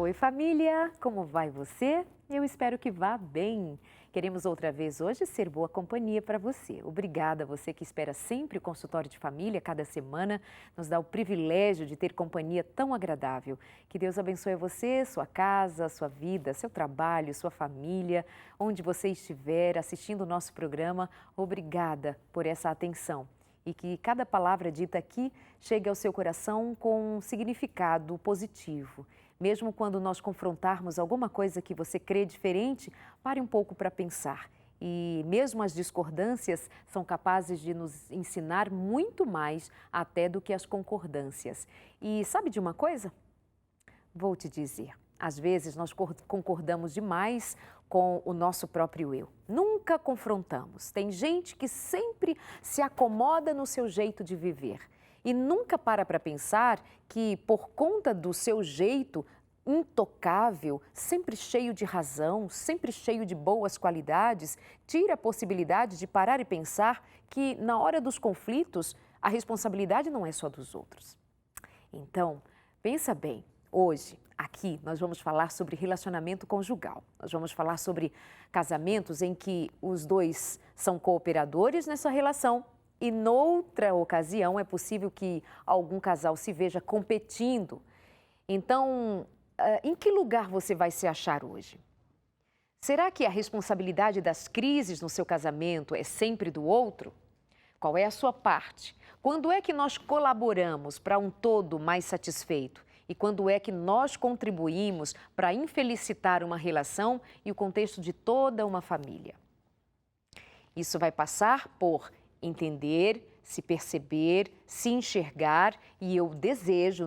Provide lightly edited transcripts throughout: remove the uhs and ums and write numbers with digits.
Oi, família! Como vai você? Eu espero que vá bem. Queremos outra vez hoje ser boa companhia para você. Obrigada a você que espera sempre o consultório de família, cada semana. Nos dá o privilégio de ter companhia tão agradável. Que Deus abençoe você, sua casa, sua vida, seu trabalho, sua família, onde você estiver assistindo o nosso programa. Obrigada por essa atenção. E que cada palavra dita aqui chegue ao seu coração com um significado positivo. Mesmo quando nós confrontarmos alguma coisa que você crê diferente, pare um pouco para pensar. E mesmo as discordâncias são capazes de nos ensinar muito mais até do que as concordâncias. E sabe de uma coisa? Vou te dizer, às vezes nós concordamos demais com o nosso próprio eu. Nunca confrontamos. Tem gente que sempre se acomoda no seu jeito de viver e nunca para pensar que, por conta do seu jeito intocável, sempre cheio de razão, sempre cheio de boas qualidades, tira a possibilidade de parar e pensar que, na hora dos conflitos, a responsabilidade não é só dos outros. Então, pensa bem. Hoje, aqui, nós vamos falar sobre relacionamento conjugal. Nós vamos falar sobre casamentos em que os dois são cooperadores nessa relação e, noutra ocasião, é possível que algum casal se veja competindo. Então, em que lugar você vai se achar hoje? Será que a responsabilidade das crises no seu casamento é sempre do outro? Qual é a sua parte? Quando é que nós colaboramos para um todo mais satisfeito? E quando é que nós contribuímos para infelicitar uma relação e o contexto de toda uma família? Isso vai passar por entender, se perceber, se enxergar e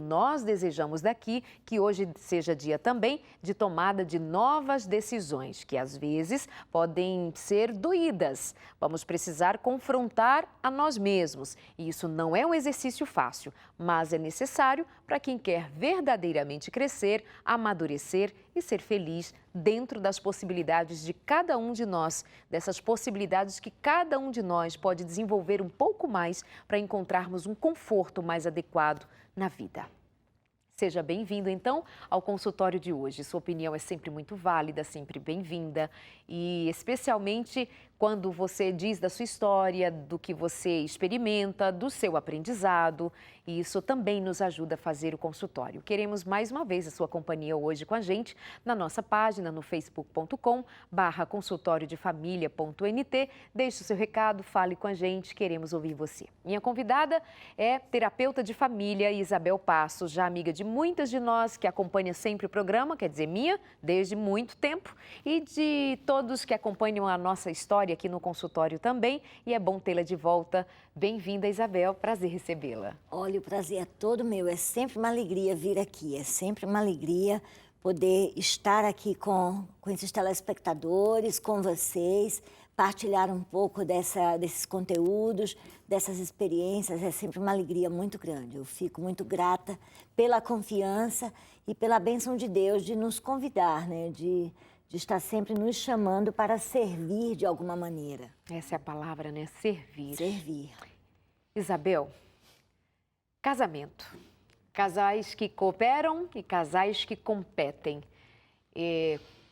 nós desejamos daqui que hoje seja dia também de tomada de novas decisões, que às vezes podem ser doídas. Vamos precisar confrontar a nós mesmos e isso não é um exercício fácil, mas é necessário para quem quer verdadeiramente crescer, amadurecer e ser feliz dentro das possibilidades de cada um de nós, dessas possibilidades que cada um de nós pode desenvolver um pouco mais para encontrarmos um conforto mais adequado na vida. Seja bem-vindo, então, ao consultório de hoje. Sua opinião é sempre muito válida, sempre bem-vinda e especialmente quando você diz da sua história, do que você experimenta, do seu aprendizado. E isso também nos ajuda a fazer o consultório. Queremos mais uma vez a sua companhia hoje com a gente na nossa página no facebook.com/consultoriodefamilia.nt. Deixe o seu recado, fale com a gente, queremos ouvir você. Minha convidada é terapeuta de família Isabel Passos, já amiga de muitas de nós que acompanha sempre o programa, quer dizer, minha, desde muito tempo, e de todos que acompanham a nossa história aqui no consultório também, e é bom tê-la de volta. Bem-vinda, Isabel, prazer recebê-la. Olha, o prazer é todo meu, é sempre uma alegria vir aqui, é sempre uma alegria poder estar aqui com esses telespectadores, com vocês, partilhar um pouco desses conteúdos, dessas experiências, é sempre uma alegria muito grande. Eu fico muito grata pela confiança e pela bênção de Deus de nos convidar, né? De estar sempre nos chamando para servir de alguma maneira. Essa é a palavra, né? Servir. Servir. Isabel, casamento. Casais que cooperam e casais que competem.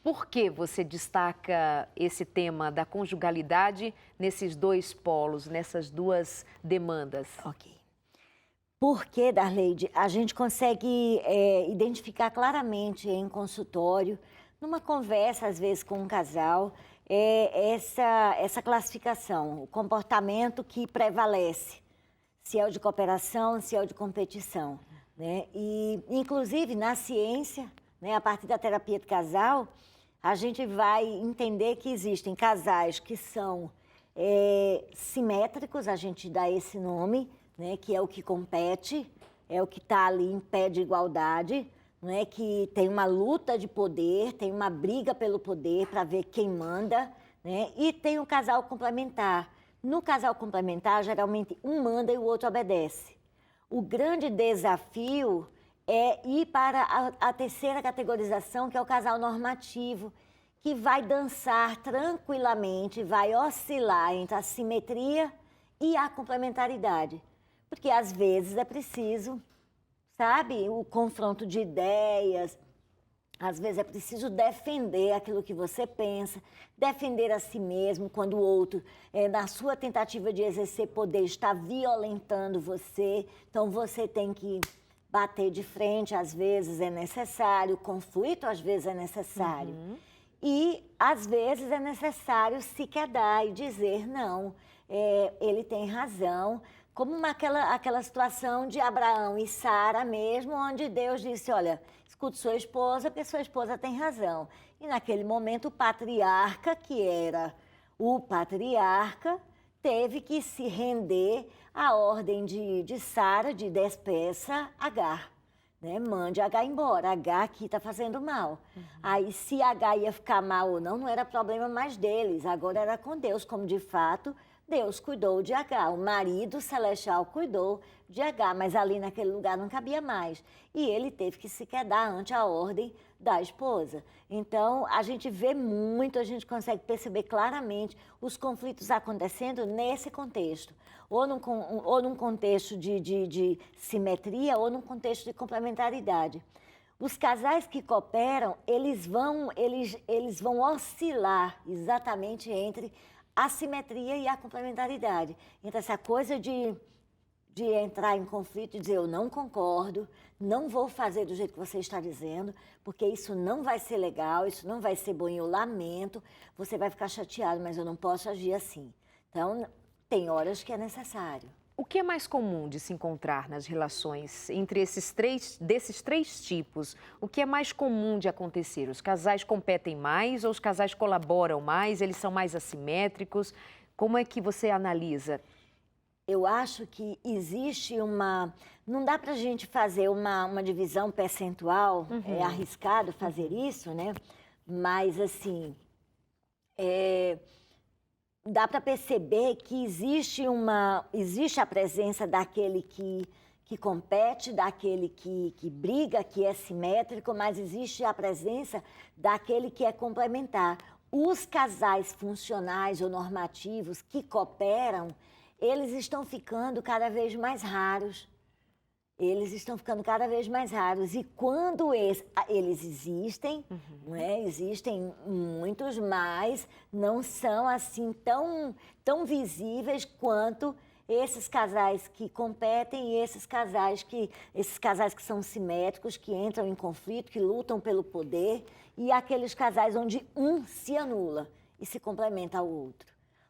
Por que você destaca esse tema da conjugalidade nesses dois polos, nessas duas demandas? Ok. Porque, Darleide, a gente consegue identificar claramente em consultório, numa conversa, às vezes, com um casal, essa classificação, o comportamento que prevalece, se é o de cooperação, se é o de competição, né? E, inclusive, na ciência, né, a partir da terapia de casal, a gente vai entender que existem casais que são simétricos, a gente dá esse nome, né, que é o que compete, é o que está ali em pé de igualdade, não é, que tem uma luta de poder, tem uma briga pelo poder para ver quem manda, né? E tem um casal complementar. No casal complementar, geralmente um manda e o outro obedece. O grande desafio é ir para a terceira categorização, que é o casal normativo, que vai dançar tranquilamente, vai oscilar entre a simetria e a complementaridade. Porque às vezes é preciso, sabe, o confronto de ideias, Às vezes é preciso defender aquilo que você pensa, defender a si mesmo quando o outro, na sua tentativa de exercer poder, está violentando você. Então, você tem que bater de frente, às vezes é necessário, conflito às vezes é necessário. E, às vezes, é necessário se quedar e dizer, não, ele tem razão. Como aquela situação de Abraão e Sara mesmo, onde Deus disse, olha, escute sua esposa, porque sua esposa tem razão. E naquele momento o patriarca, que era o patriarca, teve que se render à ordem de Sara de despeça Agar. Né? Mande Agar embora, Agar aqui está fazendo mal. Aí se Agar ia ficar mal ou não, não era problema mais deles, agora era com Deus, como de fato Deus cuidou de Agar, o marido celestial cuidou de Agar, mas ali naquele lugar não cabia mais. E ele teve que se quedar ante a ordem da esposa. Então, a gente vê muito, a gente consegue perceber claramente os conflitos acontecendo nesse contexto. Ou num contexto de simetria, ou num contexto de complementaridade. Os casais que cooperam, eles vão oscilar exatamente entre a simetria e a complementaridade. Então, essa coisa de entrar em conflito e dizer, eu não concordo, não vou fazer do jeito que você está dizendo, porque isso não vai ser legal, isso não vai ser bom, eu lamento, você vai ficar chateado, mas eu não posso agir assim. Então, tem horas que é necessário. O que é mais comum de se encontrar nas relações entre desses três tipos? O que é mais comum de acontecer? Os casais competem mais ou os casais colaboram mais? Eles são mais assimétricos? Como é que você analisa? Eu acho que existe uma... Não dá para a gente fazer uma divisão percentual, é arriscado fazer isso, né? Mas, assim, dá para perceber que existe a presença daquele que compete, daquele que briga, que é simétrico, mas existe a presença daquele que é complementar. Os casais funcionais ou normativos que cooperam, eles estão ficando cada vez mais raros. Eles estão ficando cada vez mais raros. E quando eles existem, não é? Existem muitos, mas não são assim tão visíveis quanto esses casais que competem e esses casais que são simétricos, que entram em conflito, que lutam pelo poder, e aqueles casais onde um se anula e se complementa ao outro.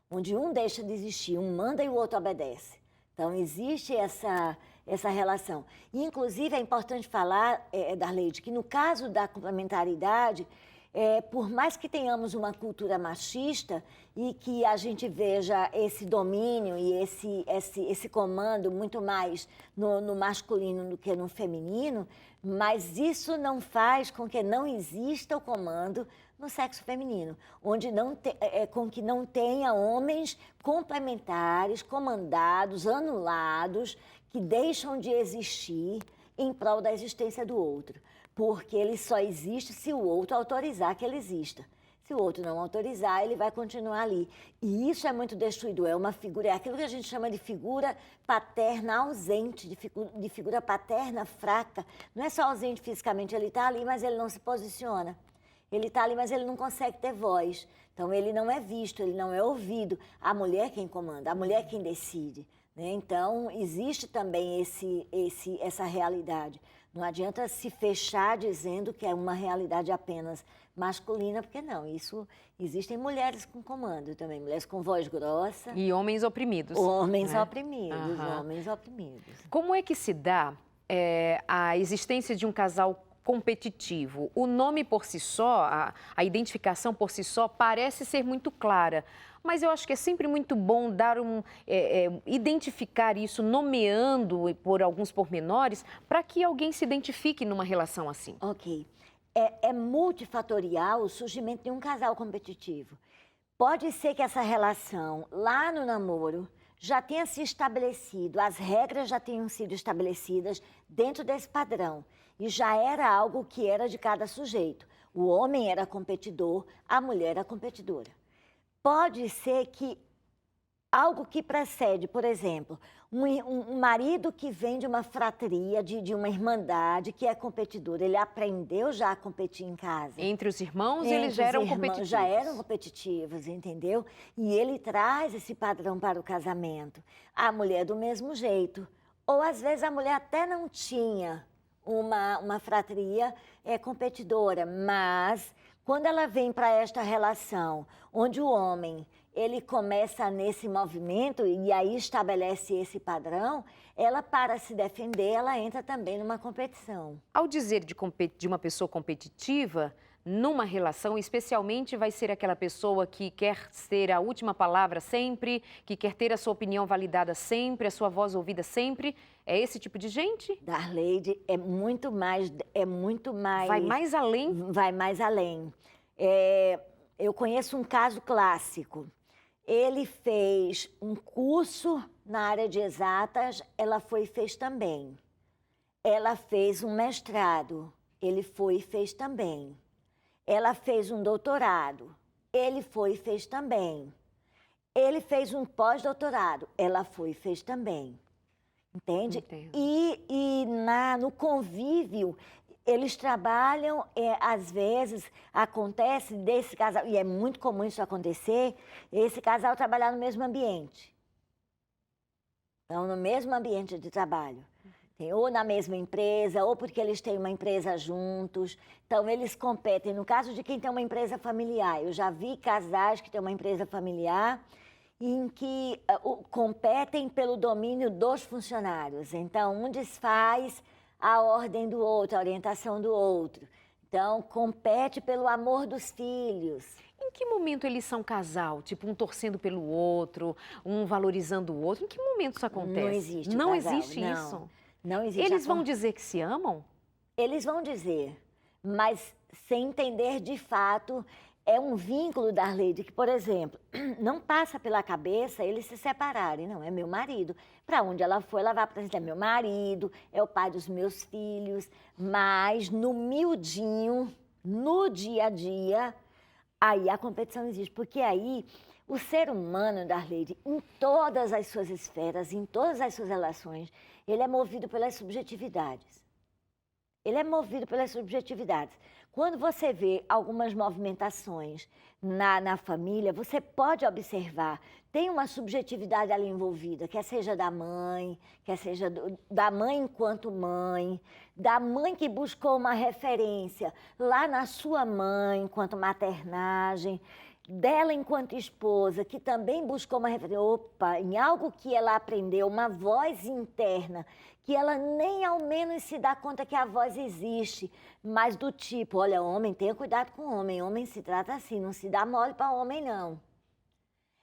Onde um deixa de existir, um manda e o outro obedece. Então, existe essa relação. E, inclusive, é importante falar, Darleide, que no caso da complementaridade, por mais que tenhamos uma cultura machista e que a gente veja esse domínio e esse comando muito mais no masculino do que no feminino, mas isso não faz com que não exista o comando no sexo feminino, onde com que não tenha homens complementares, comandados, anulados, que deixam de existir em prol da existência do outro. Porque ele só existe se o outro autorizar que ele exista. Se o outro não autorizar, ele vai continuar ali. E isso é muito destruidor, é aquilo que a gente chama de figura paterna ausente, de figura paterna fraca. Não é só ausente fisicamente, ele está ali, mas ele não se posiciona. Ele está ali, mas ele não consegue ter voz. Então, ele não é visto, ele não é ouvido. A mulher é quem comanda, a mulher é quem decide. Né? Então, existe também essa realidade. Não adianta se fechar dizendo que é uma realidade apenas masculina, porque não, existem mulheres com comando também, mulheres com voz grossa. E homens oprimidos. Homens oprimidos, homens oprimidos. Como é que se dá a existência de um casal competitivo? O nome por si só, a identificação por si só parece ser muito clara, mas eu acho que é sempre muito bom identificar isso, nomeando por alguns pormenores, para que alguém se identifique numa relação assim. Ok. É multifatorial o surgimento de um casal competitivo. Pode ser que essa relação, lá no namoro, já tenha se estabelecido, as regras já tenham sido estabelecidas dentro desse padrão. E já era algo que era de cada sujeito. O homem era competidor, a mulher era competidora. Pode ser que algo que precede, por exemplo, Um marido que vem de uma fratria, de uma irmandade, que é competidor, ele aprendeu já a competir em casa. Entre os irmãos, eles já eram competitivos. Já eram competitivos, entendeu? E ele traz esse padrão para o casamento. A mulher do mesmo jeito. Ou às vezes a mulher até não tinha uma fratria competidora, mas quando ela vem para esta relação, onde o homem ele começa nesse movimento e aí estabelece esse padrão, ela, para se defender, ela entra também numa competição. Ao dizer de uma pessoa competitiva, numa relação, especialmente vai ser aquela pessoa que quer ser a última palavra sempre, que quer ter a sua opinião validada sempre, a sua voz ouvida sempre. É esse tipo de gente? Darleide, é muito mais... Vai mais além? Vai mais além. Eu conheço um caso clássico. Ele fez um curso na área de exatas, ela foi e fez também. Ela fez um mestrado, ele foi e fez também. Ela fez um doutorado, ele foi e fez também. Ele fez um pós-doutorado, ela foi e fez também. Entende? Entendo. E no convívio, eles trabalham, às vezes, acontece desse casal, e é muito comum isso acontecer, esse casal trabalhar no mesmo ambiente. Então, no mesmo ambiente de trabalho. Ou na mesma empresa, ou porque eles têm uma empresa juntos. Então, eles competem. No caso de quem tem uma empresa familiar, eu já vi casais que têm uma empresa familiar em que competem pelo domínio dos funcionários. Então, um desfaz a ordem do outro, a orientação do outro. Então, compete pelo amor dos filhos. Em que momento eles são casal? Tipo, um torcendo pelo outro, um valorizando o outro? Em que momento isso acontece? Não existe Não casal, existe não. isso? Não existe. Eles vão dizer que se amam? Eles vão dizer, mas sem entender de fato, é um vínculo, Darleide, que, por exemplo, não passa pela cabeça eles se separarem. Não, é meu marido. Para onde ela for, ela vai apresentar meu marido, é o pai dos meus filhos. Mas no miudinho, no dia a dia, aí a competição existe. Porque aí o ser humano, Darleide, em todas as suas esferas, em todas as suas relações, ele é movido pelas subjetividades. Ele é movido pelas subjetividades. Quando você vê algumas movimentações na família, você pode observar, tem uma subjetividade ali envolvida, quer seja da mãe, quer seja da mãe enquanto mãe, da mãe que buscou uma referência lá na sua mãe enquanto maternagem, dela enquanto esposa, que também buscou uma referência, em algo que ela aprendeu, uma voz interna, que ela nem ao menos se dá conta que a voz existe, mas do tipo, olha, homem, tenha cuidado com o homem se trata assim, não se dá mole para homem, não.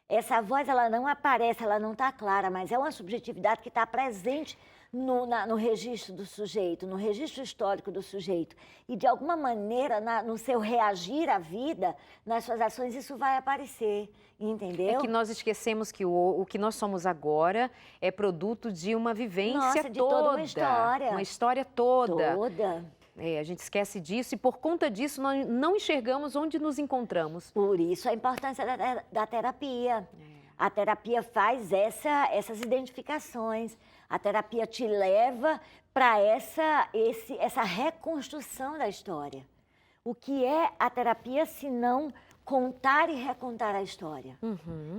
Essa voz, ela não aparece, ela não está clara, mas é uma subjetividade que está presente no registro do sujeito, no registro histórico do sujeito. E, de alguma maneira, no seu reagir à vida, nas suas ações, isso vai aparecer, entendeu? É que nós esquecemos que o que nós somos agora é produto de uma vivência de toda uma história. Uma história toda. Toda. A gente esquece disso e, por conta disso, nós não enxergamos onde nos encontramos. Por isso a importância da terapia. A terapia faz essas identificações. A terapia te leva para essa reconstrução da história. O que é a terapia se não contar e recontar a história?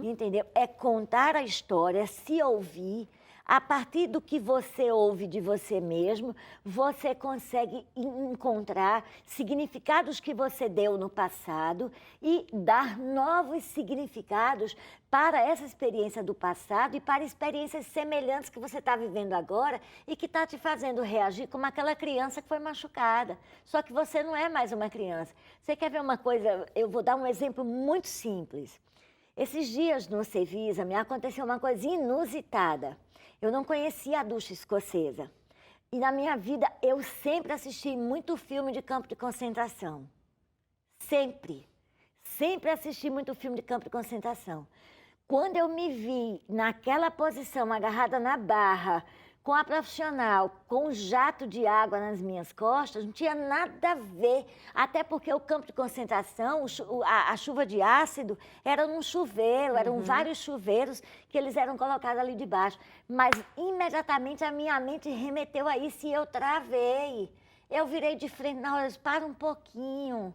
Entendeu? É contar a história, se ouvir. A partir do que você ouve de você mesmo, você consegue encontrar significados que você deu no passado e dar novos significados para essa experiência do passado e para experiências semelhantes que você está vivendo agora e que está te fazendo reagir como aquela criança que foi machucada. Só que você não é mais uma criança. Você quer ver uma coisa? Eu vou dar um exemplo muito simples. Esses dias no Cevisa me aconteceu uma coisa inusitada. Eu não conhecia a ducha escocesa. E na minha vida, eu sempre assisti muito filme de campo de concentração. Sempre. Sempre assisti muito filme de campo de concentração. Quando eu me vi naquela posição, agarrada na barra, com a profissional, com um jato de água nas minhas costas, não tinha nada a ver. Até porque o campo de concentração, a chuva de ácido, era num chuveiro, eram vários chuveiros que eles eram colocados ali debaixo. Mas imediatamente a minha mente remeteu a isso e eu travei. Eu virei de frente na hora, para um pouquinho.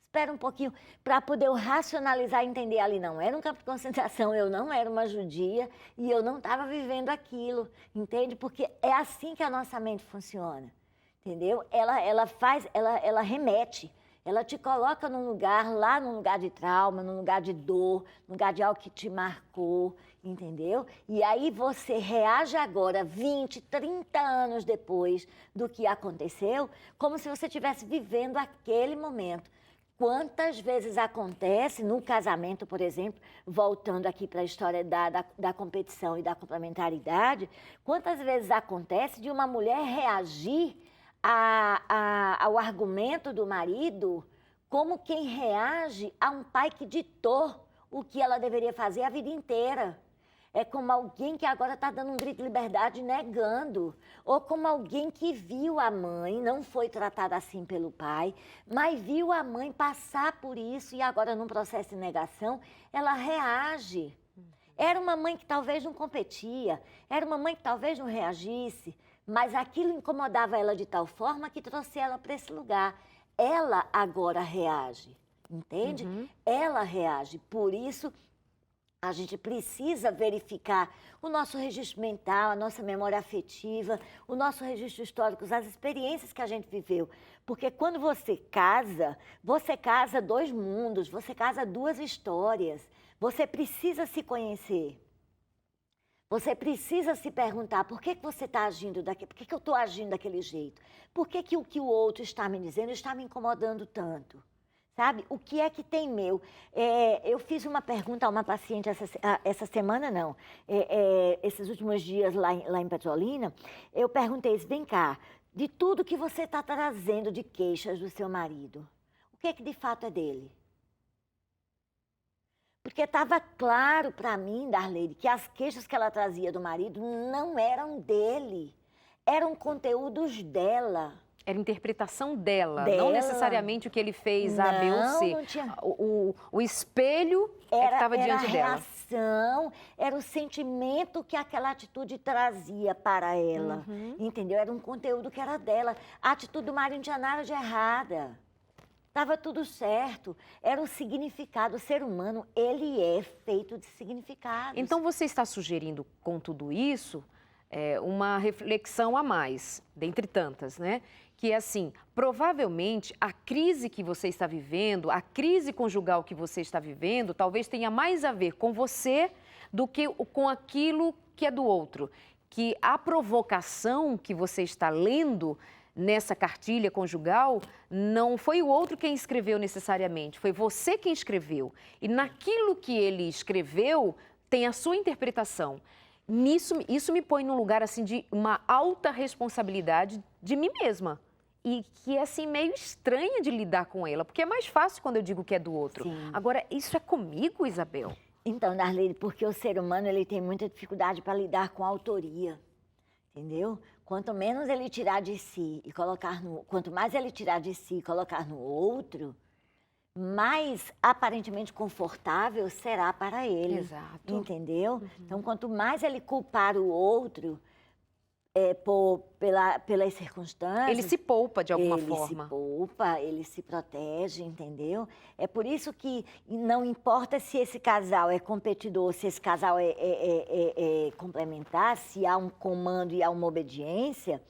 Espera um pouquinho, para poder eu racionalizar e entender ali, não era um campo de concentração, eu não era uma judia e eu não estava vivendo aquilo, entende? Porque é assim que a nossa mente funciona, entendeu? Ela remete, ela te coloca num lugar, lá num lugar de trauma, num lugar de dor, num lugar de algo que te marcou, entendeu? E aí você reage agora, 20, 30 anos depois do que aconteceu, como se você estivesse vivendo aquele momento. Quantas vezes acontece no casamento, por exemplo, voltando aqui para a história da competição e da complementaridade, quantas vezes acontece de uma mulher reagir ao argumento do marido como quem reage a um pai que ditou o que ela deveria fazer a vida inteira? É como alguém que agora está dando um grito de liberdade negando. Ou como alguém que viu a mãe, não foi tratada assim pelo pai, mas viu a mãe passar por isso e agora num processo de negação, ela reage. Era uma mãe que talvez não competia, era uma mãe que talvez não reagisse, mas aquilo incomodava ela de tal forma que trouxe ela para esse lugar. Ela agora reage, entende? Ela reage, por isso a gente precisa verificar o nosso registro mental, a nossa memória afetiva, o nosso registro histórico, as experiências que a gente viveu. Porque quando você casa dois mundos, você casa duas histórias. Você precisa se conhecer. Você precisa se perguntar por que você está agindo daquele, por que eu estou agindo daquele jeito? Por que o que o outro está me dizendo está me incomodando tanto? Sabe? O que é que tem meu? Eu fiz uma pergunta a uma paciente essa semana, não. Esses últimos dias lá em Petrolina, eu perguntei, vem cá, de tudo que você está trazendo de queixas do seu marido, o que é que de fato é dele? Porque estava claro para mim, Darleide, que as queixas que ela trazia do marido não eram dele, eram conteúdos dela. Era interpretação dela, não necessariamente o que ele fez A, B ou C. Não tinha... O espelho é que estava diante dela. Era a reação, era o sentimento que aquela atitude trazia para ela, entendeu? Era um conteúdo que era dela. A atitude do marido não tinha nada de errada. Estava tudo certo. Era o significado. O ser humano, ele é feito de significados. Então, você está sugerindo, com tudo isso, uma reflexão a mais, dentre tantas, né? Que é assim, provavelmente a crise que você está vivendo, a crise conjugal que você está vivendo, talvez tenha mais a ver com você do que com aquilo que é do outro. Que a provocação que você está lendo nessa cartilha conjugal não foi o outro quem escreveu necessariamente, foi você quem escreveu. E naquilo que ele escreveu tem a sua interpretação. Isso me põe num lugar assim de uma alta responsabilidade de mim mesma. E que é assim meio estranha de lidar com ela, porque é mais fácil quando eu digo que é do outro. Sim. Agora, isso é comigo, Isabel? Então, Darleide, porque o ser humano ele tem muita dificuldade para lidar com a autoria, entendeu? Quanto menos ele tirar de si e colocar quanto mais ele tirar de si e colocar no outro, mais aparentemente confortável será para ele. Exato. Entendeu? Então, quanto mais ele culpar o outro pelas circunstâncias... Ele se poupa de alguma forma. Ele se poupa, ele se protege, entendeu? É por isso que não importa se esse casal é competidor, se esse casal é complementar, se há um comando e há uma obediência,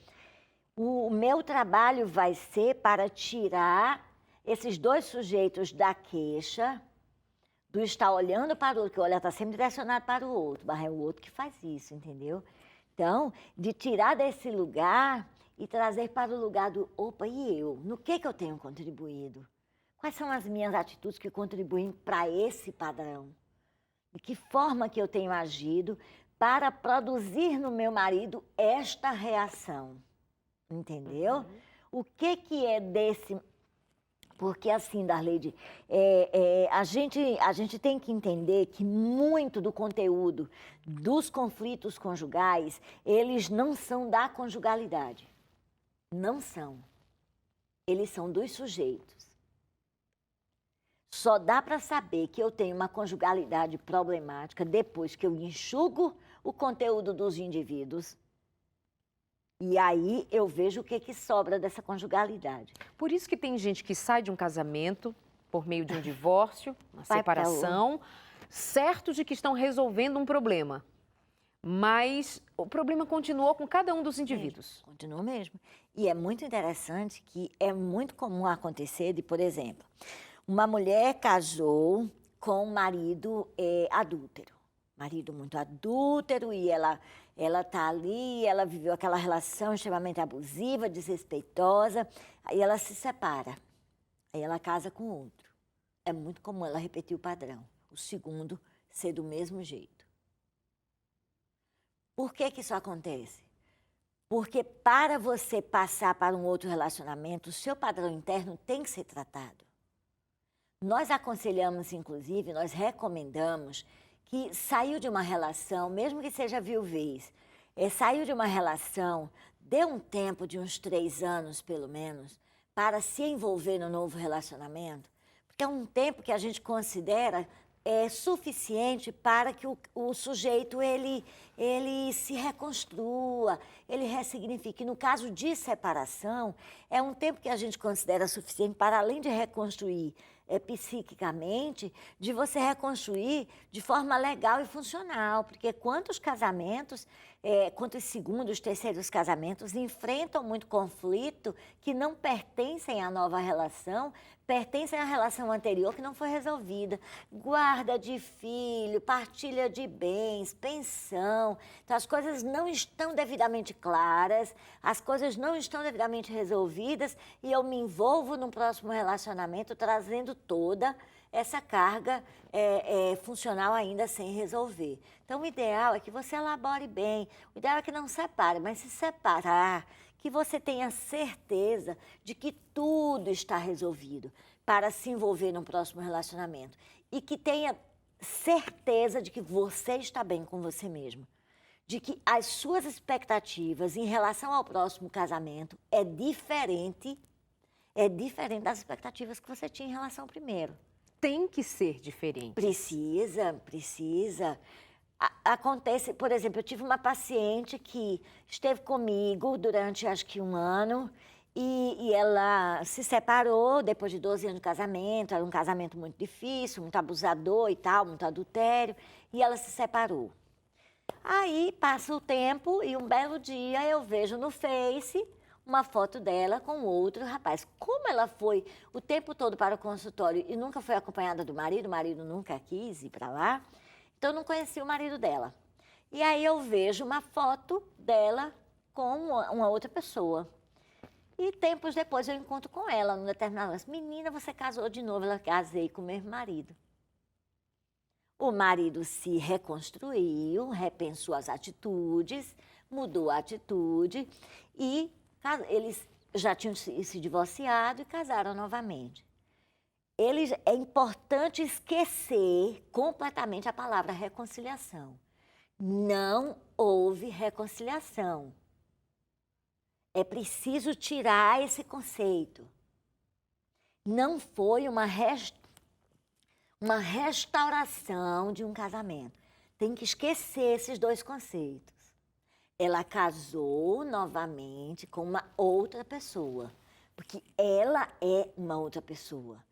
o meu trabalho vai ser para tirar esses dois sujeitos da queixa, do estar olhando para o outro, que o olhar está sempre direcionado para o outro, mas é o outro que faz isso, entendeu? Então, de tirar desse lugar e trazer para o lugar do, opa, e eu? No que eu tenho contribuído? Quais são as minhas atitudes que contribuem para esse padrão? De que forma que eu tenho agido para produzir no meu marido esta reação? Entendeu? O que é desse Porque assim, Darleide, a gente tem que entender que muito do conteúdo dos conflitos conjugais, eles não são da conjugalidade. Não são. Eles são dos sujeitos. Só dá para saber que eu tenho uma conjugalidade problemática depois que eu enxugo o conteúdo dos indivíduos. E aí eu vejo o que sobra dessa conjugalidade. Por isso que tem gente que sai de um casamento por meio de um divórcio, uma separação, certos de que estão resolvendo um problema. Mas o problema continuou com cada um dos indivíduos. Continuou mesmo. E é muito interessante que é muito comum acontecer de, por exemplo, uma mulher casou com um marido adúltero. Marido muito adúltero e ela está ali, ela viveu aquela relação extremamente abusiva, desrespeitosa, aí ela se separa, aí ela casa com outro. É muito comum ela repetir o padrão, o segundo ser do mesmo jeito. Por que isso acontece? Porque para você passar para um outro relacionamento, o seu padrão interno tem que ser tratado. Nós aconselhamos, inclusive, nós recomendamos que saiu de uma relação, mesmo que seja viuvez, saiu de uma relação, dê um tempo de uns 3 anos, pelo menos, para se envolver no novo relacionamento, porque é um tempo que a gente considera suficiente para que o sujeito ele se reconstrua, ele ressignifique. No caso de separação, é um tempo que a gente considera suficiente para, além de reconstruir psiquicamente, de você reconstruir de forma legal e funcional, porque quantos casamentos, quantos segundos, terceiros casamentos enfrentam muito conflito que não pertencem à nova relação, pertencem à relação anterior que não foi resolvida. Guarda de filho, partilha de bens, pensão. Então, as coisas não estão devidamente claras, as coisas não estão devidamente resolvidas e eu me envolvo num próximo relacionamento trazendo toda essa carga funcional ainda sem resolver. Então, o ideal é que você elabore bem, o ideal é que não separe, mas se separar, que você tenha certeza de que tudo está resolvido para se envolver num próximo relacionamento e que tenha certeza de que você está bem com você mesmo, de que as suas expectativas em relação ao próximo casamento é diferente das expectativas que você tinha em relação ao primeiro. Tem que ser diferente. Precisa. Acontece, por exemplo, eu tive uma paciente que esteve comigo durante acho que 1 ano e ela se separou depois de 12 anos de casamento, era um casamento muito difícil, muito abusador e tal, muito adultério, e ela se separou. Aí passa o tempo e um belo dia eu vejo no Face uma foto dela com outro rapaz. Como ela foi o tempo todo para o consultório e nunca foi acompanhada do marido, o marido nunca quis ir para lá, então eu não conhecia o marido dela. E aí eu vejo uma foto dela com uma outra pessoa. E tempos depois eu encontro com ela, num determinado momento. Menina, você casou de novo? Ela, casei com o mesmo marido. O marido se reconstruiu, repensou as atitudes, mudou a atitude e eles já tinham se divorciado e casaram novamente. É importante esquecer completamente a palavra reconciliação. Não houve reconciliação. É preciso tirar esse conceito. Não foi uma restauração de um casamento. Tem que esquecer esses 2 conceitos. Ela casou novamente com uma outra pessoa, porque ela é uma outra pessoa.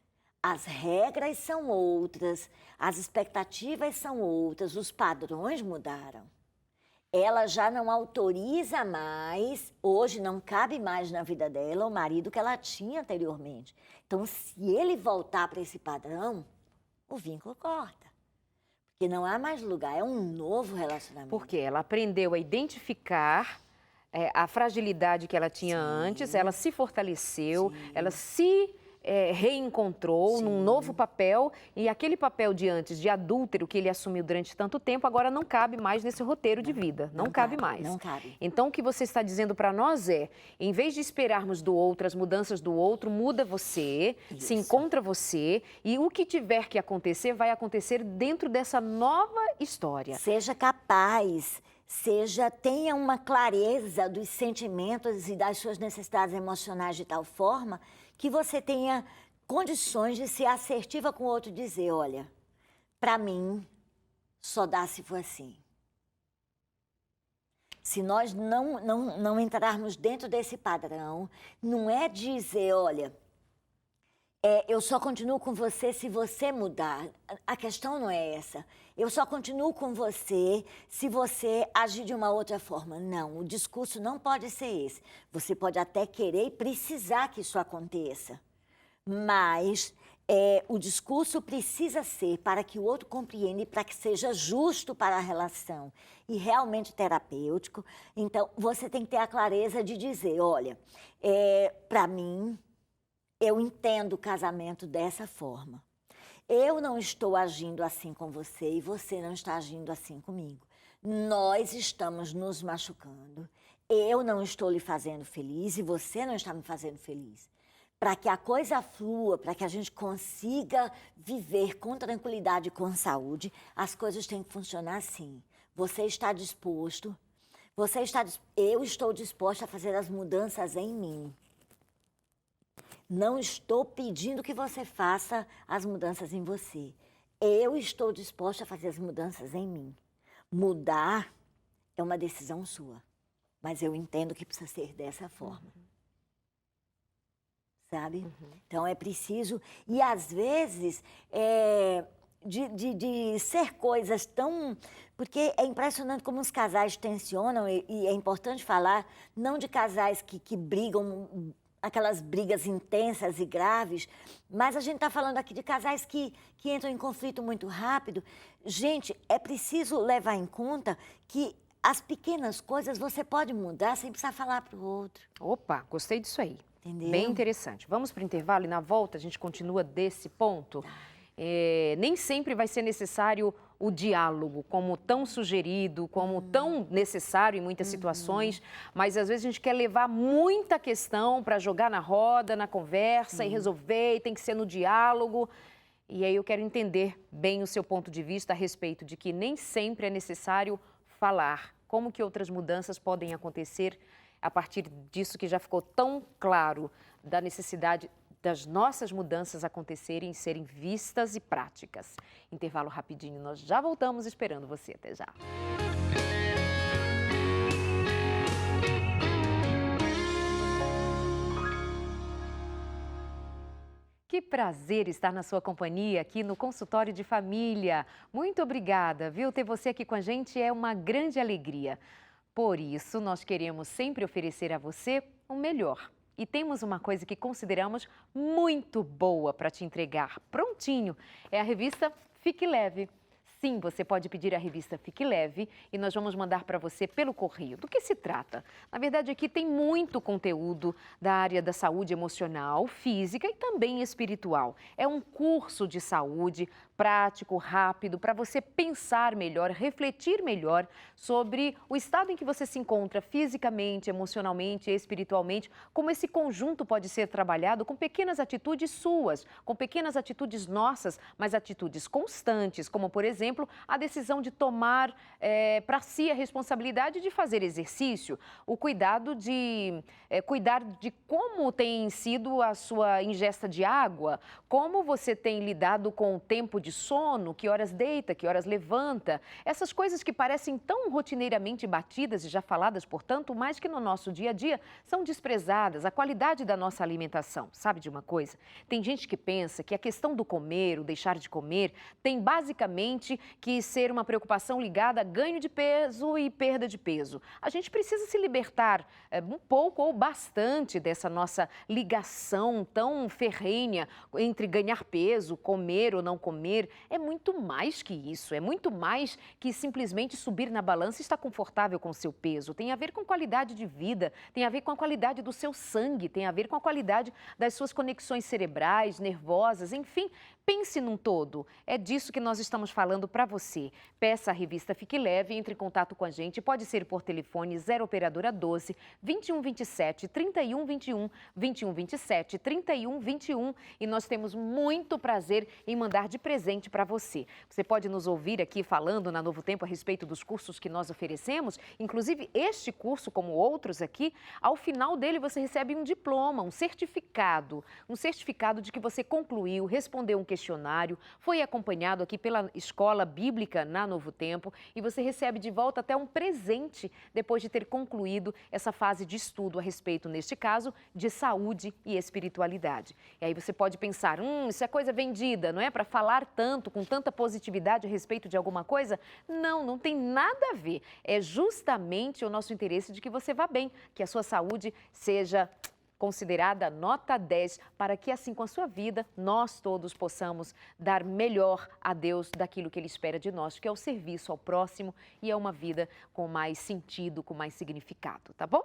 As regras são outras, as expectativas são outras, os padrões mudaram. Ela já não autoriza mais, hoje não cabe mais na vida dela o marido que ela tinha anteriormente. Então, se ele voltar para esse padrão, o vínculo corta. Porque não há mais lugar, é um novo relacionamento. Porque ela aprendeu a identificar a fragilidade que ela tinha antes, ela se fortaleceu, ela se reencontrou num novo papel e aquele papel de antes, de adúltero, que ele assumiu durante tanto tempo, agora não cabe mais nesse roteiro de vida, não cabe mais. Não cabe. Então, o que você está dizendo para nós é, em vez de esperarmos do outro, as mudanças do outro, muda você, se encontra você e o que tiver que acontecer, vai acontecer dentro dessa nova história. Seja capaz, tenha uma clareza dos sentimentos e das suas necessidades emocionais de tal forma que você tenha condições de ser assertiva com o outro e dizer, olha, para mim, só dá se for assim. Se nós não entrarmos dentro desse padrão, não é dizer, olha, eu só continuo com você se você mudar. A questão não é essa. Eu só continuo com você se você agir de uma outra forma. Não, o discurso não pode ser esse. Você pode até querer e precisar que isso aconteça. Mas o discurso precisa ser para que o outro compreenda e para que seja justo para a relação e realmente terapêutico. Então, você tem que ter a clareza de dizer, olha, para mim, eu entendo o casamento dessa forma. Eu não estou agindo assim com você e você não está agindo assim comigo. Nós estamos nos machucando. Eu não estou lhe fazendo feliz e você não está me fazendo feliz. Para que a coisa flua, para que a gente consiga viver com tranquilidade e com saúde, as coisas têm que funcionar assim. Você está disposto, eu estou disposta a fazer as mudanças em mim. Não estou pedindo que você faça as mudanças em você. Eu estou disposta a fazer as mudanças em mim. Mudar é uma decisão sua, mas eu entendo que precisa ser dessa forma. Sabe? Então é preciso, e às vezes, de ser coisas tão... Porque é impressionante como os casais tensionam, e é importante falar, não de casais que brigam, aquelas brigas intensas e graves, mas a gente está falando aqui de casais que entram em conflito muito rápido. Gente, é preciso levar em conta que as pequenas coisas você pode mudar sem precisar falar para o outro. Opa, gostei disso aí. Entendeu? Bem interessante. Vamos para o intervalo e na volta a gente continua desse ponto. Nem sempre vai ser necessário o diálogo, como tão sugerido, como tão necessário em muitas situações, mas às vezes a gente quer levar muita questão para jogar na roda, na conversa e resolver, e tem que ser no diálogo. E aí eu quero entender bem o seu ponto de vista a respeito de que nem sempre é necessário falar. Como que outras mudanças podem acontecer a partir disso que já ficou tão claro, da necessidade das nossas mudanças acontecerem e serem vistas e práticas. Intervalo rapidinho, nós já voltamos esperando você. Até já. Que prazer estar na sua companhia aqui no Consultório de Família. Muito obrigada, viu? Ter você aqui com a gente é uma grande alegria. Por isso, nós queremos sempre oferecer a você o melhor. E temos uma coisa que consideramos muito boa para te entregar, prontinho. É a revista Fique Leve. Sim, você pode pedir a revista Fique Leve e nós vamos mandar para você pelo correio. Do que se trata? Na verdade, aqui tem muito conteúdo da área da saúde emocional, física e também espiritual. É um curso de saúde prático, rápido, para você pensar melhor, refletir melhor sobre o estado em que você se encontra fisicamente, emocionalmente e espiritualmente, como esse conjunto pode ser trabalhado com pequenas atitudes suas, com pequenas atitudes nossas, mas atitudes constantes, como, por exemplo, a decisão de tomar para si a responsabilidade de fazer exercício, o cuidado de cuidar de como tem sido a sua ingesta de água, como você tem lidado com o tempo de sono, que horas deita, que horas levanta, essas coisas que parecem tão rotineiramente batidas e já faladas, portanto, mas que no nosso dia a dia são desprezadas, a qualidade da nossa alimentação. Sabe de uma coisa? Tem gente que pensa que a questão do comer, o deixar de comer, tem basicamente que ser uma preocupação ligada a ganho de peso e perda de peso. A gente precisa se libertar um pouco ou bastante dessa nossa ligação tão ferrenha entre ganhar peso, comer ou não comer. É muito mais que isso, é muito mais que simplesmente subir na balança e estar confortável com o seu peso. Tem a ver com qualidade de vida, tem a ver com a qualidade do seu sangue, tem a ver com a qualidade das suas conexões cerebrais, nervosas, enfim. Pense num todo. É disso que nós estamos falando para você. Peça a revista Fique Leve, entre em contato com a gente. Pode ser por telefone 0 operadora 12 2127 3121 2127 3121 e nós temos muito prazer em mandar de presente para você. Você pode nos ouvir aqui falando na Novo Tempo a respeito dos cursos que nós oferecemos, inclusive este curso, como outros aqui. Ao final dele você recebe um diploma, um certificado de que você concluiu, respondeu um questionário, foi acompanhado aqui pela Escola Bíblica na Novo Tempo e você recebe de volta até um presente depois de ter concluído essa fase de estudo a respeito, neste caso, de saúde e espiritualidade. E aí você pode pensar, isso é coisa vendida, não é? Para falar tanto, com tanta positividade a respeito de alguma coisa? Não, não tem nada a ver. É justamente o nosso interesse de que você vá bem, que a sua saúde seja considerada nota 10, para que assim com a sua vida, nós todos possamos dar melhor a Deus daquilo que Ele espera de nós, que é o serviço ao próximo e é uma vida com mais sentido, com mais significado, tá bom?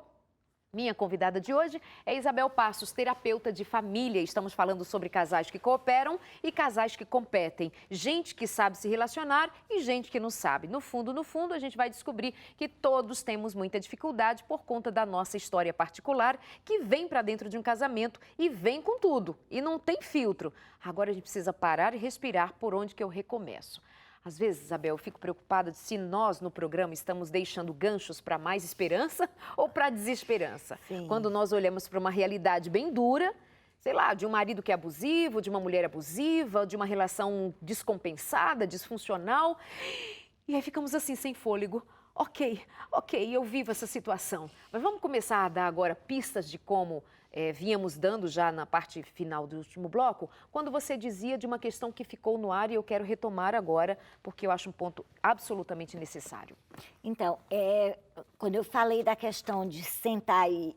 Minha convidada de hoje é Isabel Passos, terapeuta de família. Estamos falando sobre casais que cooperam e casais que competem. Gente que sabe se relacionar e gente que não sabe. No fundo, a gente vai descobrir que todos temos muita dificuldade por conta da nossa história particular, que vem para dentro de um casamento e vem com tudo. E não tem filtro. Agora a gente precisa parar e respirar por onde que eu recomeço. Às vezes, Isabel, eu fico preocupada de se nós no programa estamos deixando ganchos para mais esperança ou para desesperança. Sim. Quando nós olhamos para uma realidade bem dura, sei lá, de um marido que é abusivo, de uma mulher abusiva, de uma relação descompensada, disfuncional, e aí ficamos assim, sem fôlego. Ok, eu vivo essa situação. Mas vamos começar a dar agora pistas de como vínhamos dando já na parte final do último bloco, quando você dizia de uma questão que ficou no ar e eu quero retomar agora, porque eu acho um ponto absolutamente necessário. Então, quando eu falei da questão de sentar e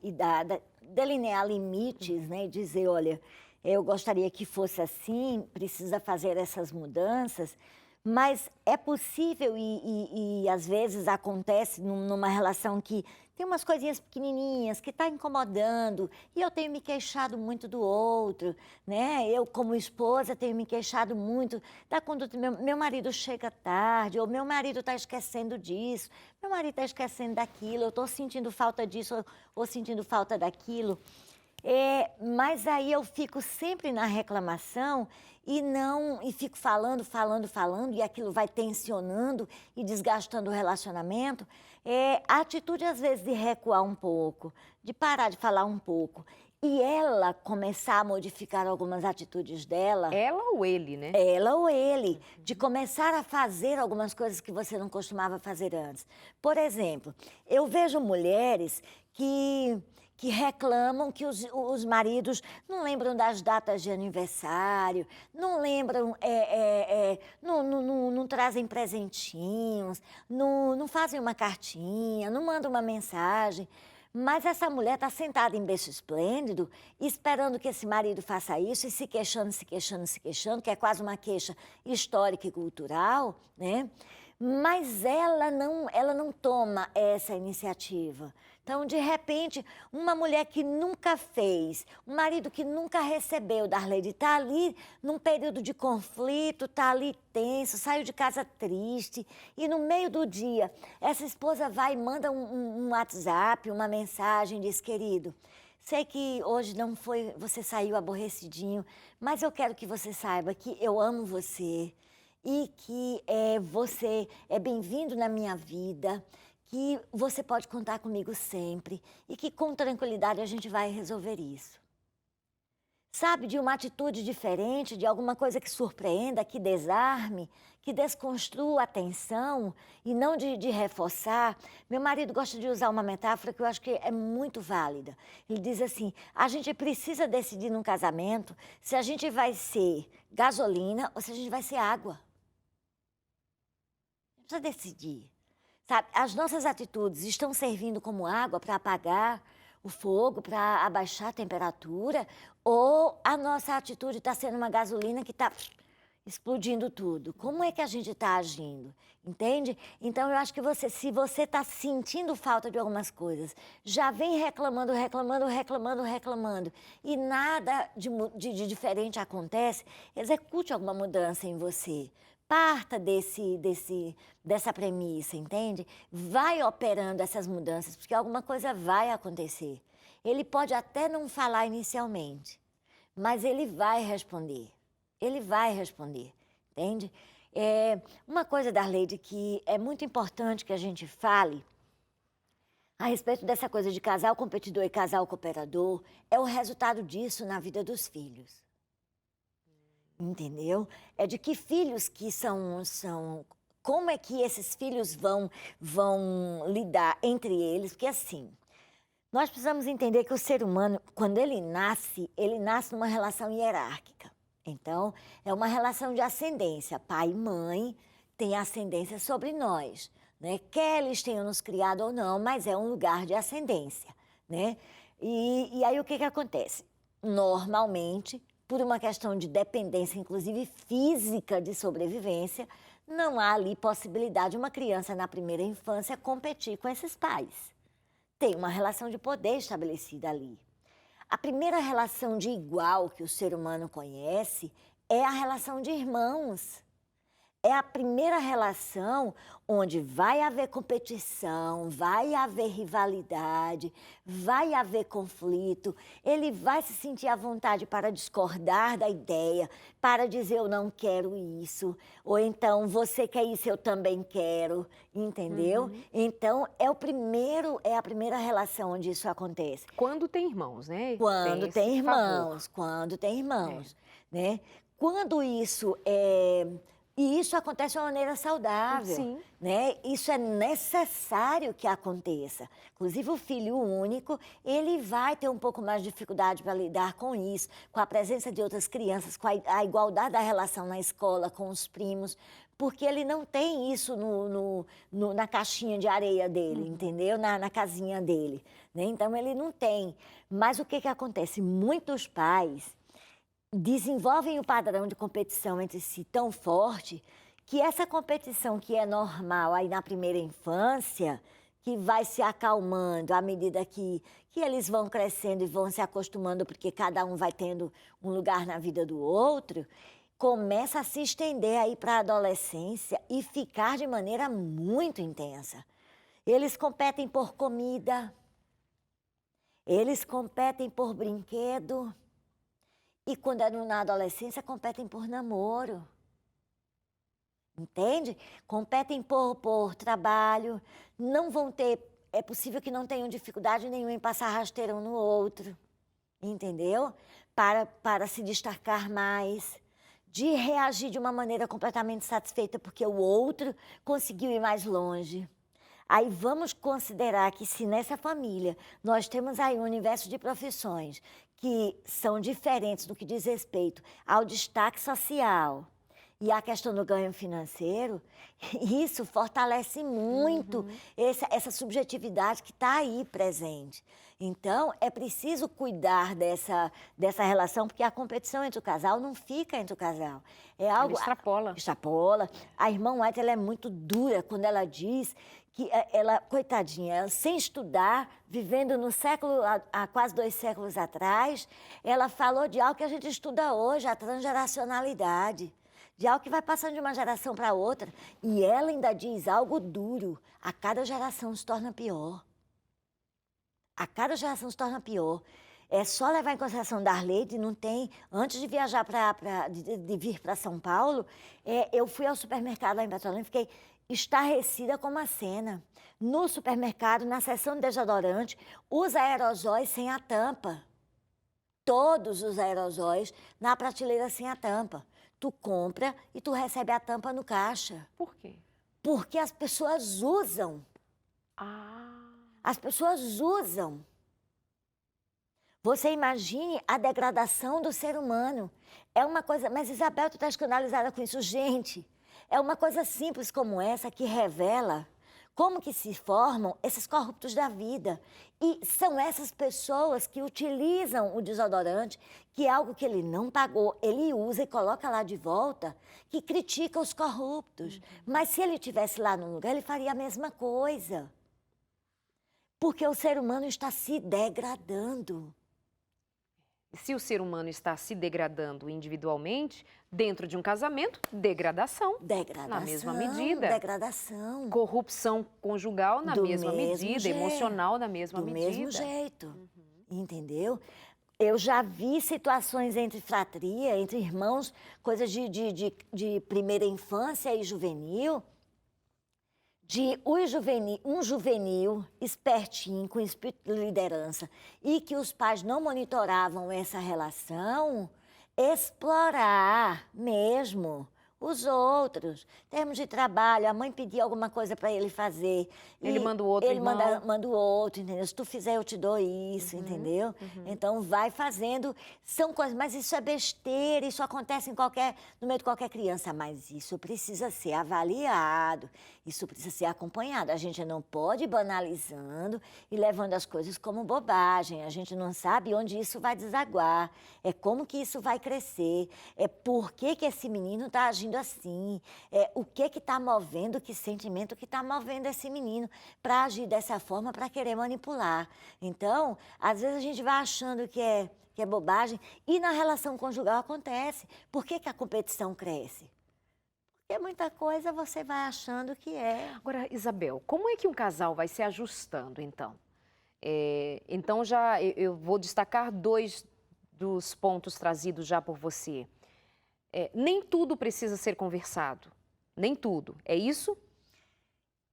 delinear limites, né, dizer, olha, eu gostaria que fosse assim, precisa fazer essas mudanças, mas é possível e às vezes acontece numa relação que tem umas coisinhas pequenininhas que está incomodando e eu tenho me queixado muito do outro, né? Eu, como esposa, tenho me queixado muito da conduta. Meu marido chega tarde, ou meu marido está esquecendo disso, meu marido está esquecendo daquilo, eu estou sentindo falta disso ou sentindo falta daquilo. Mas aí eu fico sempre na reclamação e fico falando, e aquilo vai tensionando e desgastando o relacionamento. A atitude, às vezes, de recuar um pouco, de parar de falar um pouco, e ela começar a modificar algumas atitudes dela. Ela ou ele, né? Ela ou ele, de começar a fazer algumas coisas que você não costumava fazer antes. Por exemplo, eu vejo mulheres que reclamam que os maridos não lembram das datas de aniversário, não lembram, não trazem presentinhos, não fazem uma cartinha, não mandam uma mensagem. Mas essa mulher está sentada em berço esplêndido, esperando que esse marido faça isso e se queixando, que é quase uma queixa histórica e cultural, né? Mas ela não toma essa iniciativa. Então, de repente, uma mulher que nunca fez, um marido que nunca recebeu, Darley, está ali num período de conflito, está ali tenso, saiu de casa triste, e no meio do dia, essa esposa vai e manda um WhatsApp, uma mensagem, diz, querido, sei que hoje não foi, você saiu aborrecidinho, mas eu quero que você saiba que eu amo você e que você é bem-vindo na minha vida, que você pode contar comigo sempre e que com tranquilidade a gente vai resolver isso. Sabe, de uma atitude diferente, de alguma coisa que surpreenda, que desarme, que desconstrua a tensão e não de reforçar. Meu marido gosta de usar uma metáfora que eu acho que é muito válida. Ele diz assim, a gente precisa decidir num casamento se a gente vai ser gasolina ou se a gente vai ser água. precisa decidir. Sabe, as nossas atitudes estão servindo como água para apagar o fogo, para abaixar a temperatura, ou a nossa atitude está sendo uma gasolina que está explodindo tudo? Como é que a gente está agindo? Entende? Então, eu acho que se você está sentindo falta de algumas coisas, já vem reclamando, e nada de diferente acontece, execute alguma mudança em você. Parta dessa premissa, entende? Vai operando essas mudanças, porque alguma coisa vai acontecer. Ele pode até não falar inicialmente, mas ele vai responder. Ele vai responder, entende? Uma coisa, Darleide, que é muito importante que a gente fale a respeito dessa coisa de casal competidor e casal cooperador, é o resultado disso na vida dos filhos. Entendeu? É de que filhos que são... Como é que esses filhos vão lidar entre eles? Porque assim, nós precisamos entender que o ser humano, quando ele nasce numa relação hierárquica. Então, é uma relação de ascendência. Pai e mãe têm ascendência sobre nós, né? Quer eles tenham nos criado ou não, mas é um lugar de ascendência, né? E aí o que acontece? Normalmente, por uma questão de dependência, inclusive física de sobrevivência, não há ali possibilidade de uma criança na primeira infância competir com esses pais. Tem uma relação de poder estabelecida ali. A primeira relação de igual que o ser humano conhece é a relação de irmãos. É a primeira relação onde vai haver competição, vai haver rivalidade, vai haver conflito. Ele vai se sentir à vontade para discordar da ideia, para dizer eu não quero isso, ou então você quer isso, eu também quero, entendeu? Então é a primeira relação onde isso acontece. Quando tem irmãos, né? Quando tem irmãos, né? Quando isso E isso acontece de uma maneira saudável, Sim. né? Isso é necessário que aconteça. Inclusive, o filho único, ele vai ter um pouco mais de dificuldade para lidar com isso, com a presença de outras crianças, com a igualdade da relação na escola, com os primos, porque ele não tem isso na caixinha de areia dele, entendeu? Na casinha dele, né? Então, ele não tem. Mas o que acontece? Muitos pais desenvolvem o padrão de competição entre si tão forte que essa competição que é normal aí na primeira infância, que vai se acalmando à medida que eles vão crescendo e vão se acostumando, porque cada um vai tendo um lugar na vida do outro, começa a se estender aí para a adolescência e ficar de maneira muito intensa. Eles competem por comida, eles competem por brinquedo, e quando é na adolescência, competem por namoro. Entende? Competem por trabalho. Não vão ter... É possível que não tenham dificuldade nenhuma em passar rasteirão no outro. Entendeu? Para se destacar mais. De reagir de uma maneira completamente satisfeita porque o outro conseguiu ir mais longe. Aí vamos considerar que se nessa família nós temos aí um universo de profissões que são diferentes no que diz respeito ao destaque social e à questão do ganho financeiro, isso fortalece muito essa subjetividade que está aí presente. Então, é preciso cuidar dessa relação, porque a competição entre o casal não fica entre o casal. É algo... Ela extrapola. A irmã White, ela é muito dura quando ela diz que ela, coitadinha, ela, sem estudar, vivendo no século, há quase 2 séculos atrás, ela falou de algo que a gente estuda hoje, a transgeracionalidade, de algo que vai passando de uma geração para outra. E ela ainda diz algo duro, a cada geração se torna pior. A cada geração se torna pior. É só levar em consideração Darleide, não tem... Antes de viajar, de vir para São Paulo, eu fui ao supermercado lá em Petrolina e fiquei estarrecida com uma cena. No supermercado, na seção de desodorante, os aerosóis sem a tampa. Todos os aerosóis na prateleira sem a tampa. Tu compra e tu recebe a tampa no caixa. Por quê? Porque as pessoas usam. As pessoas usam. Você imagine a degradação do ser humano. É uma coisa... Mas, Isabel, tu está escandalizada com isso? Gente, É uma coisa simples como essa que revela como que se formam esses corruptos da vida. E são essas pessoas que utilizam o desodorante, que é algo que ele não pagou, ele usa e coloca lá de volta, que critica os corruptos. Mas se ele estivesse lá no lugar, ele faria a mesma coisa. Porque o ser humano está se degradando. Se o ser humano está se degradando individualmente, dentro de um casamento, degradação. Degradação. Na mesma medida. Degradação. Corrupção conjugal na mesma medida, jeito. emocional na mesma medida. Do mesmo jeito, entendeu? Eu já vi situações entre fratria, entre irmãos, coisas de primeira infância e juvenil, um juvenil espertinho, com espírito de liderança, e que os pais não monitoravam essa relação, explorar mesmo os outros. Em termos de trabalho, a mãe pedia alguma coisa para ele fazer. Ele manda o outro irmão. Ele manda o outro, entendeu? Se tu fizer, eu te dou isso, entendeu? Então, vai fazendo. São coisas, mas isso é besteira, isso acontece no meio de qualquer criança, mas isso precisa ser avaliado, isso precisa ser acompanhado. A gente não pode ir banalizando e levando as coisas como bobagem. A gente não sabe onde isso vai desaguar, é como que isso vai crescer, é por que esse menino está agindo assim, o que está movendo, que sentimento que está movendo esse menino para agir dessa forma, para querer manipular. Então, às vezes a gente vai achando que é bobagem e na relação conjugal acontece. Por que a competição cresce? Porque muita coisa você vai achando que é. Agora, Isabel, como é que um casal vai se ajustando, então? Então, eu vou destacar 2 dos pontos trazidos já por você. Nem tudo precisa ser conversado, nem tudo, é isso?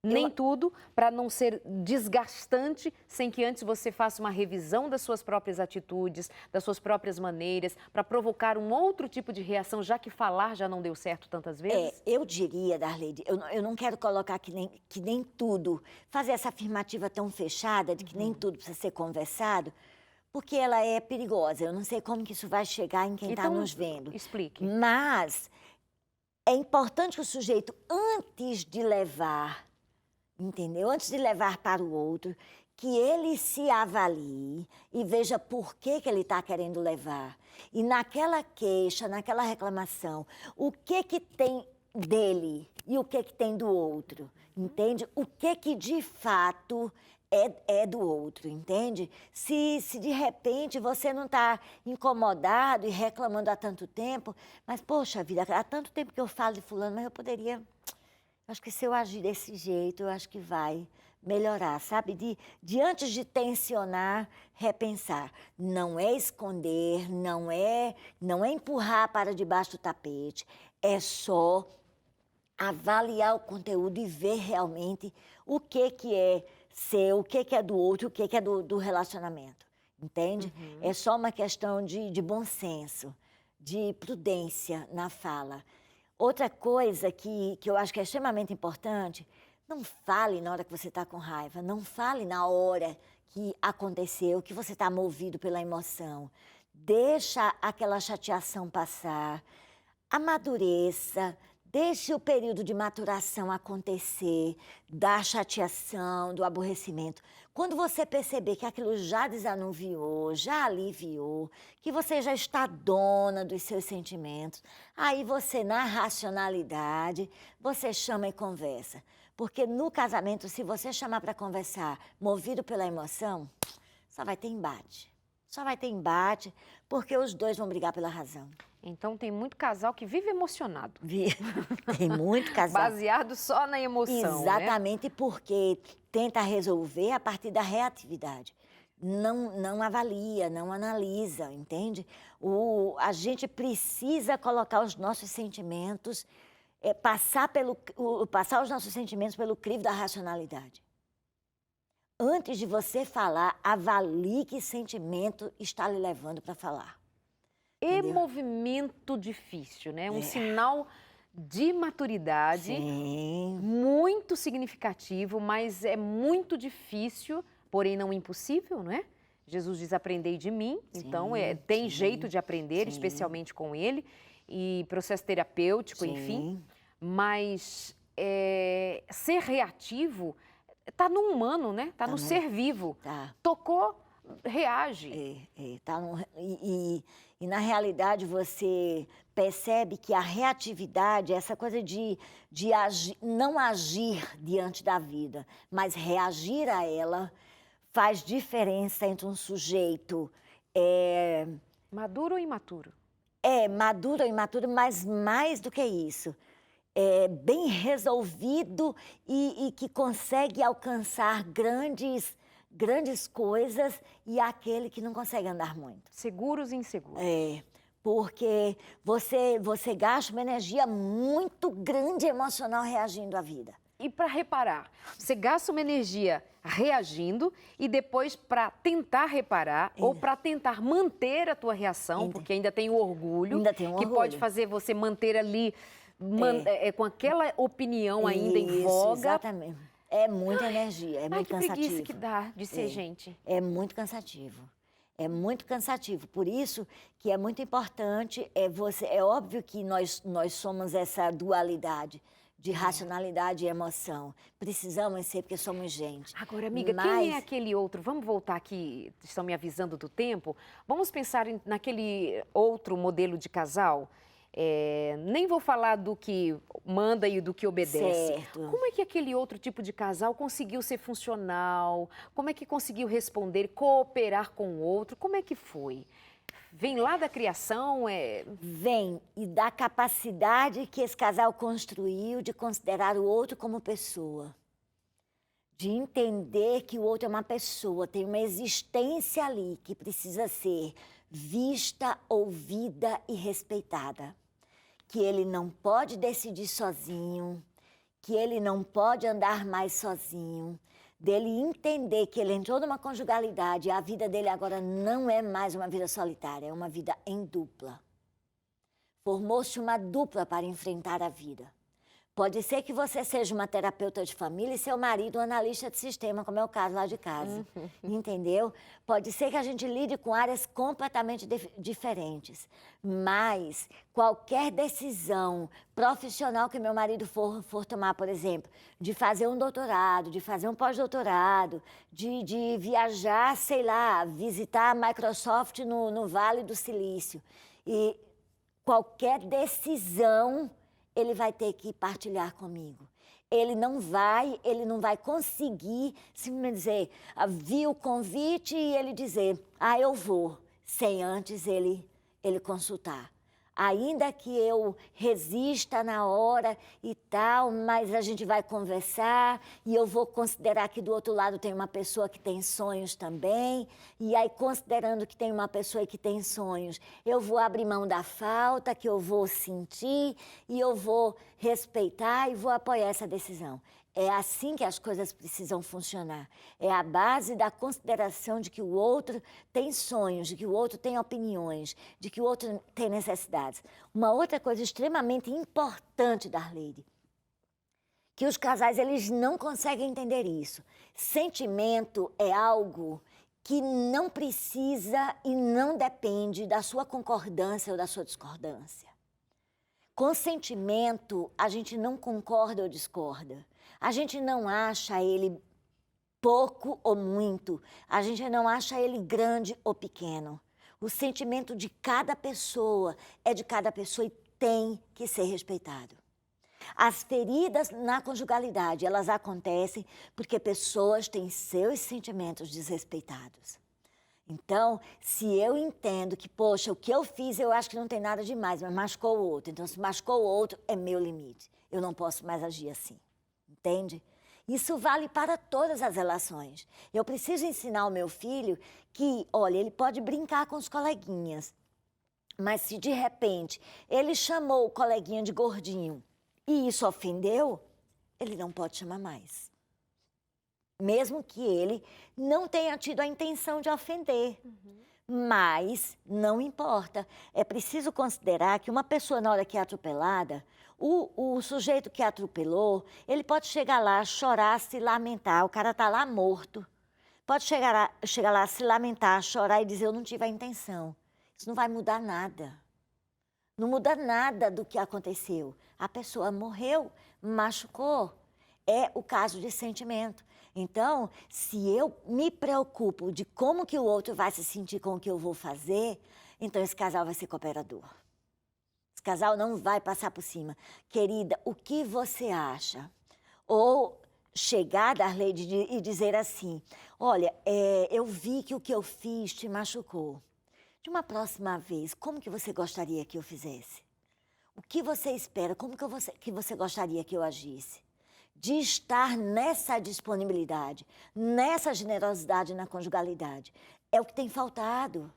Nem tudo, para não ser desgastante, sem que antes você faça uma revisão das suas próprias atitudes, das suas próprias maneiras, para provocar um outro tipo de reação, já que falar já não deu certo tantas vezes? Eu diria, Darleide, eu não quero colocar que nem tudo, fazer essa afirmativa tão fechada de que nem tudo precisa ser conversado, porque ela é perigosa. Eu não sei como que isso vai chegar em quem está nos vendo. Explique. Mas é importante que o sujeito, antes de levar, entendeu? Antes de levar para o outro, que ele se avalie e veja por que ele está querendo levar. E naquela queixa, naquela reclamação, o que tem dele e o que tem do outro, entende? O que de fato é do outro, entende? Se de repente você não está incomodado e reclamando há tanto tempo, mas, poxa vida, há tanto tempo que eu falo de fulano, mas eu poderia... Acho que se eu agir desse jeito, eu acho que vai melhorar, sabe? De antes de tensionar, repensar. Não é esconder, não é empurrar para debaixo do tapete, é só avaliar o conteúdo e ver realmente o que é seu, o que é do outro, o que é do relacionamento, entende? É só uma questão de bom senso, de prudência na fala. Outra coisa que eu acho que é extremamente importante, não fale na hora que você está com raiva, não fale na hora que aconteceu, que você está movido pela emoção. Deixa aquela chateação passar, amadureça, deixe o período de maturação acontecer, da chateação, do aborrecimento. Quando você perceber que aquilo já desanuviou, já aliviou, que você já está dona dos seus sentimentos, aí você, na racionalidade, você chama e conversa. Porque no casamento, se você chamar para conversar movido pela emoção, só vai ter embate. Só vai ter embate, porque os dois vão brigar pela razão. Então, tem muito casal que vive emocionado. Tem muito casal. Baseado só na emoção, exatamente, né? Porque tenta resolver a partir da reatividade. Não avalia, não analisa, entende? A gente precisa colocar os nossos sentimentos, passar os nossos sentimentos pelo crivo da racionalidade. Antes de você falar, avalie que sentimento está lhe levando para falar. E movimento difícil, né? Um sinal de maturidade. Sim. Muito significativo, mas é muito difícil, porém não impossível, não é? Jesus diz, aprendei de mim, sim, então tem jeito de aprender, especialmente com ele, e processo terapêutico, enfim. mas ser reativo está no humano, né? Está no ser vivo. Tá. Tocou, reage. E na realidade você percebe que a reatividade, essa coisa de agir, não agir diante da vida, mas reagir a ela, faz diferença entre um sujeito maduro ou imaturo? Maduro ou imaturo, mas mais do que isso. Bem resolvido e que consegue alcançar grandes coisas, e aquele que não consegue andar muito. Seguros e inseguros. Porque você gasta uma energia muito grande emocional reagindo à vida. E para reparar, você gasta uma energia reagindo e depois para tentar reparar ou para tentar manter a tua reação, porque ainda tem o orgulho, que pode fazer você manter ali com aquela opinião ainda em voga. Exatamente. É muita energia, é muito cansativo. Que preguiça que dá de ser gente. É muito cansativo. É muito cansativo. Por isso que é muito importante, é óbvio que nós somos essa dualidade de racionalidade e emoção. Precisamos ser, porque somos gente. Agora, amiga, quem é aquele outro? Vamos voltar aqui, estão me avisando do tempo. Vamos pensar naquele outro modelo de casal? Nem vou falar do que manda e do que obedece. Certo. Como é que aquele outro tipo de casal conseguiu ser funcional? Como é que conseguiu responder, cooperar com o outro? Como é que foi? Vem lá da criação? Vem, e da capacidade que esse casal construiu de considerar o outro como pessoa. De entender que o outro é uma pessoa, tem uma existência ali que precisa ser vista, ouvida e respeitada. Que ele não pode decidir sozinho, que ele não pode andar mais sozinho, dele entender que ele entrou numa conjugalidade e a vida dele agora não é mais uma vida solitária, é uma vida em dupla. Formou-se uma dupla para enfrentar a vida. Pode ser que você seja uma terapeuta de família e seu marido um analista de sistema, como é o caso lá de casa, entendeu? Pode ser que a gente lide com áreas completamente diferentes, mas qualquer decisão profissional que meu marido for tomar, por exemplo, de fazer um doutorado, de fazer um pós-doutorado, de viajar, sei lá, visitar a Microsoft no Vale do Silício, e qualquer decisão ele vai ter que partilhar comigo. Ele não vai conseguir simplesmente dizer, viu o convite e ele dizer, eu vou, sem antes ele consultar. Ainda que eu resista na hora e tal, mas a gente vai conversar e eu vou considerar que do outro lado tem uma pessoa que tem sonhos também. E aí, considerando que tem uma pessoa que tem sonhos, eu vou abrir mão da falta, que eu vou sentir e eu vou respeitar e vou apoiar essa decisão. É assim que as coisas precisam funcionar. É a base da consideração de que o outro tem sonhos, de que o outro tem opiniões, de que o outro tem necessidades. Uma outra coisa extremamente importante, Darleide, que os casais eles não conseguem entender isso. Sentimento é algo que não precisa e não depende da sua concordância ou da sua discordância. Com sentimento, a gente não concorda ou discorda. A gente não acha ele pouco ou muito. A gente não acha ele grande ou pequeno. O sentimento de cada pessoa é de cada pessoa e tem que ser respeitado. As feridas na conjugalidade, elas acontecem porque pessoas têm seus sentimentos desrespeitados. Então, se eu entendo que, poxa, o que eu fiz eu acho que não tem nada demais, mas machucou o outro. Então, se machucou o outro, é meu limite. Eu não posso mais agir assim. Entende? Isso vale para todas as relações. Eu preciso ensinar ao meu filho que, olha, ele pode brincar com os coleguinhas, mas se de repente ele chamou o coleguinha de gordinho e isso ofendeu, ele não pode chamar mais. Mesmo que ele não tenha tido a intenção de ofender. Mas não importa. É preciso considerar que uma pessoa, na hora que é atropelada, o sujeito que atropelou, ele pode chegar lá, chorar, se lamentar, o cara está lá morto. Pode chegar lá, se lamentar, chorar e dizer, eu não tive a intenção. Isso não vai mudar nada. Não muda nada do que aconteceu. A pessoa morreu, machucou. É o caso de sentimento. Então, se eu me preocupo de como que o outro vai se sentir com o que eu vou fazer, então esse casal vai ser cooperador. Esse casal não vai passar por cima. Querida, o que você acha? Ou chegar, Darleide, e dizer assim, olha, eu vi que o que eu fiz te machucou. De uma próxima vez, como que você gostaria que eu fizesse? O que você espera? Como que você gostaria que eu agisse? De estar nessa disponibilidade, nessa generosidade na conjugalidade. É o que tem faltado.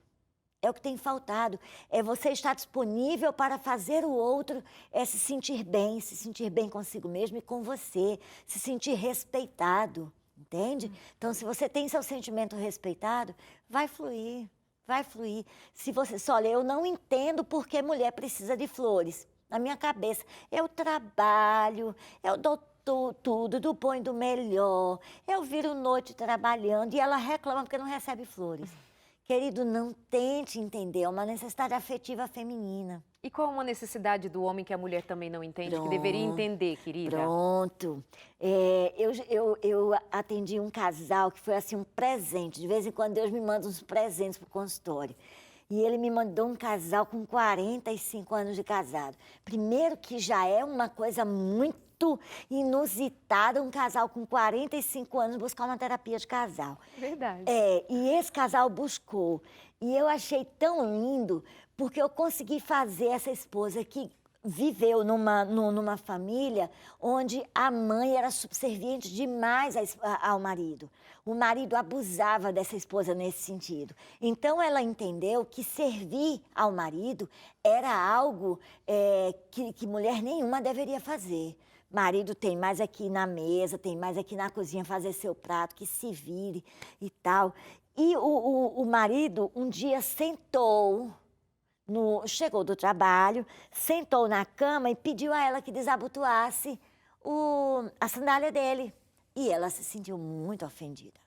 É o que tem faltado. É você estar disponível para fazer o outro se sentir bem consigo mesmo e com você, se sentir respeitado, entende? Então, se você tem seu sentimento respeitado, vai fluir. Vai fluir. Se você só olha, eu não entendo por que mulher precisa de flores. Na minha cabeça, eu trabalho, eu dou tudo, do bom e do melhor. Eu viro noite trabalhando e ela reclama porque não recebe flores. Querido, não tente entender, é uma necessidade afetiva feminina. E qual uma necessidade do homem que a mulher também não entende, Pronto, que deveria entender, querida? Pronto. Eu atendi um casal que foi assim um presente. De vez em quando Deus me manda uns presentes para o consultório. E ele me mandou um casal com 45 anos de casado. Primeiro que já é uma coisa muito inusitada, um casal com 45 anos buscar uma terapia de casal. Verdade. E esse casal buscou. E eu achei tão lindo, porque eu consegui fazer essa esposa que viveu numa família onde a mãe era subserviente demais ao marido. O marido abusava dessa esposa nesse sentido. Então, ela entendeu que servir ao marido era algo que mulher nenhuma deveria fazer. Marido tem mais aqui na mesa, tem mais aqui na cozinha fazer seu prato, que se vire e tal. E o marido um dia chegou do trabalho, sentou na cama e pediu a ela que desabotoasse a sandália dele. E ela se sentiu muito ofendida.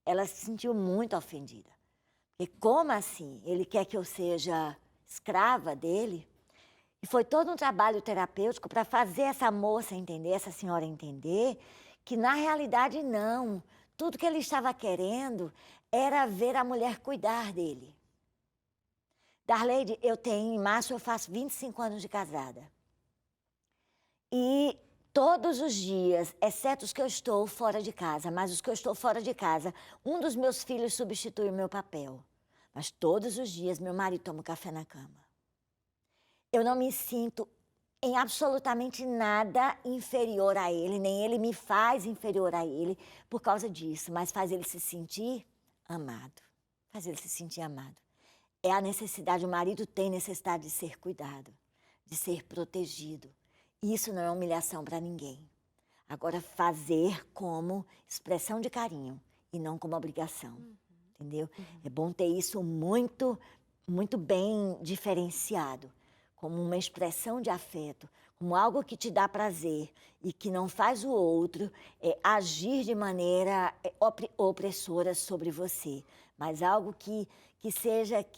Ela se sentiu muito ofendida. E como assim? Ele quer que eu seja escrava dele? E foi todo um trabalho terapêutico para fazer essa moça entender, essa senhora entender, que na realidade não. Tudo que ele estava querendo era ver a mulher cuidar dele. Darleide, em março eu faço 25 anos de casada. E todos os dias, exceto os que eu estou fora de casa, mas os que eu estou fora de casa, um dos meus filhos substitui o meu papel. Mas todos os dias meu marido toma café na cama. Eu não me sinto em absolutamente nada inferior a ele, nem ele me faz inferior a ele por causa disso, mas faz ele se sentir amado. Faz ele se sentir amado. É a necessidade, o marido tem necessidade de ser cuidado, de ser protegido. E isso não é humilhação para ninguém. Agora, fazer como expressão de carinho e não como obrigação, entendeu? É bom ter isso muito, muito bem diferenciado, como uma expressão de afeto, como algo que te dá prazer e que não faz o outro agir de maneira opressora sobre você, mas algo que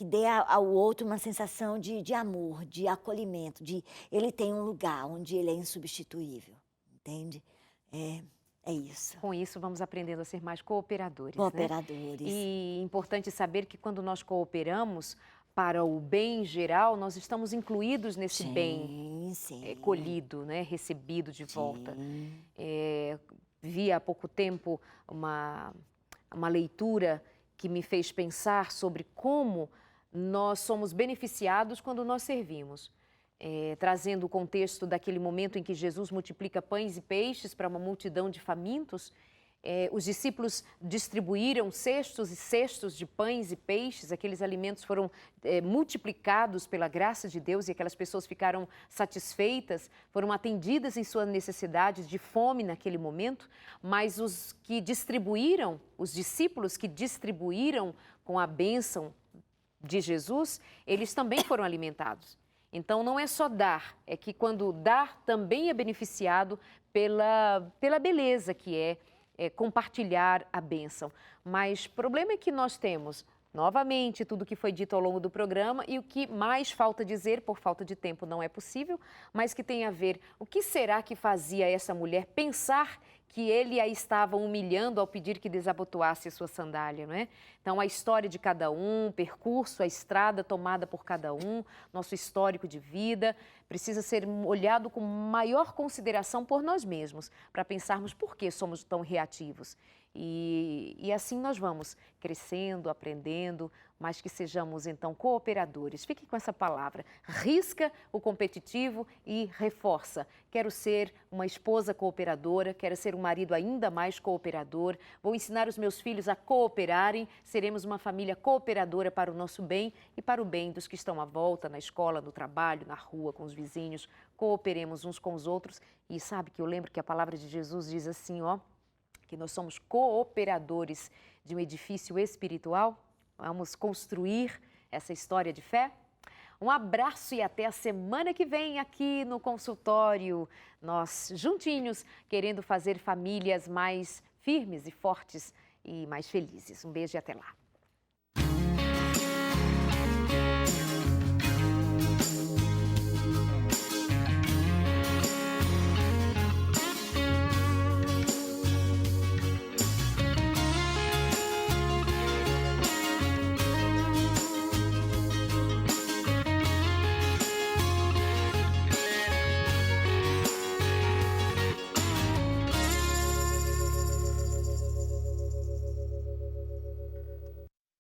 dê ao outro uma sensação de amor, de acolhimento, de ele tem um lugar onde ele é insubstituível, entende? É isso. Com isso, vamos aprendendo a ser mais cooperadores. Cooperadores. Né? E importante saber que quando nós cooperamos para o bem geral, nós estamos incluídos nesse bem colhido, né? Recebido de volta. Vi há pouco tempo uma leitura que me fez pensar sobre como nós somos beneficiados quando nós servimos. Trazendo o contexto daquele momento em que Jesus multiplica pães e peixes para uma multidão de famintos, os discípulos distribuíram cestos e cestos de pães e peixes, aqueles alimentos foram multiplicados pela graça de Deus e aquelas pessoas ficaram satisfeitas, foram atendidas em suas necessidades de fome naquele momento, mas os discípulos que distribuíram com a bênção de Jesus, eles também foram alimentados. Então, não é só dar, é que quando dar também é beneficiado pela beleza que é compartilhar a bênção. Mas o problema é que nós temos novamente tudo que foi dito ao longo do programa e o que mais falta dizer, por falta de tempo não é possível, mas que tem a ver, o que será que fazia essa mulher pensar que ele a estava humilhando ao pedir que desabotoasse a sua sandália, não é? Então, a história de cada um, o percurso, a estrada tomada por cada um, nosso histórico de vida, precisa ser olhado com maior consideração por nós mesmos, para pensarmos por que somos tão reativos. E assim nós vamos crescendo, aprendendo, mas que sejamos então cooperadores. Fique com essa palavra. Risca o competitivo e reforça. Quero ser uma esposa cooperadora, quero ser um marido ainda mais cooperador. Vou ensinar os meus filhos a cooperarem. Seremos uma família cooperadora para o nosso bem e para o bem dos que estão à volta, na escola, no trabalho, na rua, com os vizinhos. Cooperemos uns com os outros. E sabe que eu lembro que a palavra de Jesus diz assim, ó, que nós somos cooperadores de um edifício espiritual. Vamos construir essa história de fé? Um abraço e até a semana que vem aqui no consultório. Nós juntinhos querendo fazer famílias mais firmes e fortes e mais felizes. Um beijo e até lá.